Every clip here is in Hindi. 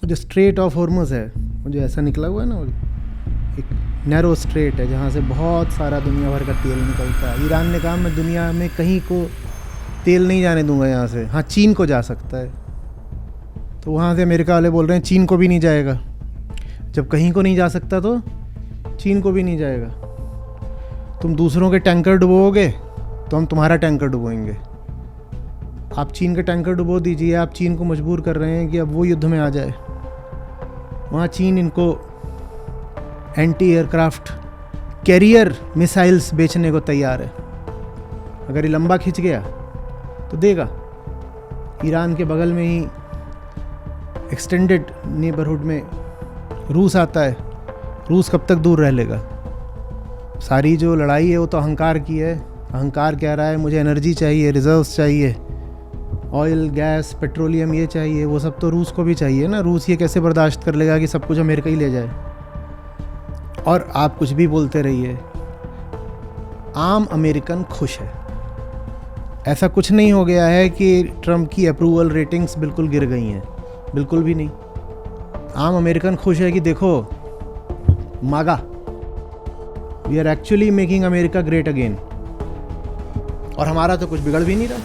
जो स्ट्रेट ऑफ हॉर्मुज़ है, वो जो ऐसा निकला हुआ है ना, वो एक नैरो स्ट्रेट है जहाँ से बहुत सारा दुनिया भर का तेल निकलता है। ईरान ने कहा मैं दुनिया में कहीं को तेल नहीं जाने दूंगा यहाँ से, हाँ चीन को जा सकता है। तो वहाँ से अमेरिका वाले बोल रहे हैं चीन को भी नहीं जाएगा। जब कहीं को नहीं जा सकता तो चीन को भी नहीं जाएगा। तुम दूसरों के टैंकर डुबोगे तो हम तुम्हारा टैंकर डुबोएंगे। आप चीन के टैंकर डुबो दीजिए, आप चीन को मजबूर कर रहे हैं कि अब वो युद्ध में आ जाए। वहाँ चीन इनको एंटी एयरक्राफ्ट कैरियर मिसाइल्स बेचने को तैयार है। अगर ये लंबा खिंच गया तो देगा। ईरान के बगल में ही एक्सटेंडेड नेबरहुड में रूस आता है। रूस कब तक दूर रह लेगा? सारी जो लड़ाई है वो तो अहंकार की है। अहंकार कह रहा है मुझे एनर्जी चाहिए, रिजर्व्स चाहिए, ऑयल गैस पेट्रोलियम ये चाहिए। वो सब तो रूस को भी चाहिए ना। रूस ये कैसे बर्दाश्त कर लेगा कि सब कुछ अमेरिका ही ले जाए? और आप कुछ भी बोलते रहिए, आम अमेरिकन खुश है। ऐसा कुछ नहीं हो गया है कि ट्रम्प की अप्रूवल रेटिंग्स बिल्कुल गिर गई हैं, बिल्कुल भी नहीं। आम अमेरिकन खुश है कि देखो MAGA, we are actually making America great again. और हमारा तो कुछ बिगड़ भी नहीं रहा।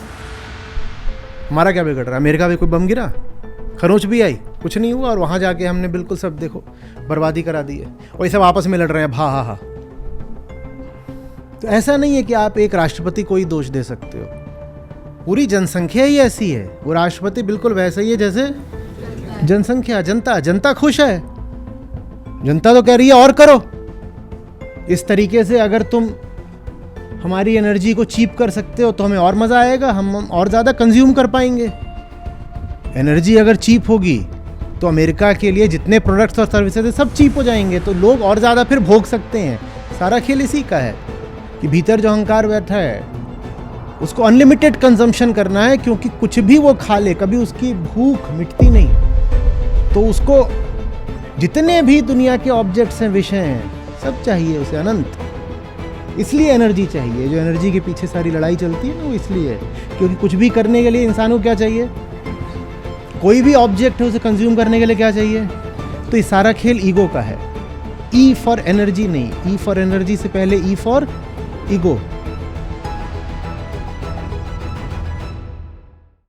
हमारा क्या बिगड़ रहा? अमेरिका में कोई बम गिरा, खरोंच भी आई, कुछ नहीं हुआ। और वहाँ जाके हमने बिल्कुल सब देखो बर्बादी करा दी है। और ये सब आपस में लड़ रहे हैं, हा हा हा। तो ऐसा नहीं है कि आप एक राष्ट्रपति को ही दोष दे सकते हो। पूरी जनसंख्या ही ऐसी है। वो राष्ट्रपति बिल्कुल वैसा ही है जैसे जनसंख्या। जनता खुश है। जनता तो कह रही है और करो। इस तरीके से अगर तुम हमारी एनर्जी को चीप कर सकते हो तो हमें और मज़ा आएगा, हम और ज़्यादा कंज्यूम कर पाएंगे। एनर्जी अगर चीप होगी तो अमेरिका के लिए जितने प्रोडक्ट्स और सर्विसेज है सब चीप हो जाएंगे, तो लोग और ज़्यादा फिर भोग सकते हैं। सारा खेल इसी का है कि भीतर जो अहंकार बैठा है उसको अनलिमिटेड कंजम्पशन करना है, क्योंकि कुछ भी वो खा ले कभी उसकी भूख मिटती नहीं। तो उसको जितने भी दुनिया के ऑब्जेक्ट्स हैं, विषय हैं, सब चाहिए उसे अनंत। इसलिए एनर्जी चाहिए। जो एनर्जी के पीछे सारी लड़ाई चलती है ना, वो इसलिए है क्योंकि कुछ भी करने के लिए इंसान को क्या चाहिए? कोई भी ऑब्जेक्ट है उसे कंज्यूम करने के लिए क्या चाहिए? तो ये सारा खेल ईगो का है। ई फॉर एनर्जी नहीं, ई फॉर एनर्जी से पहले ई फॉर ईगो।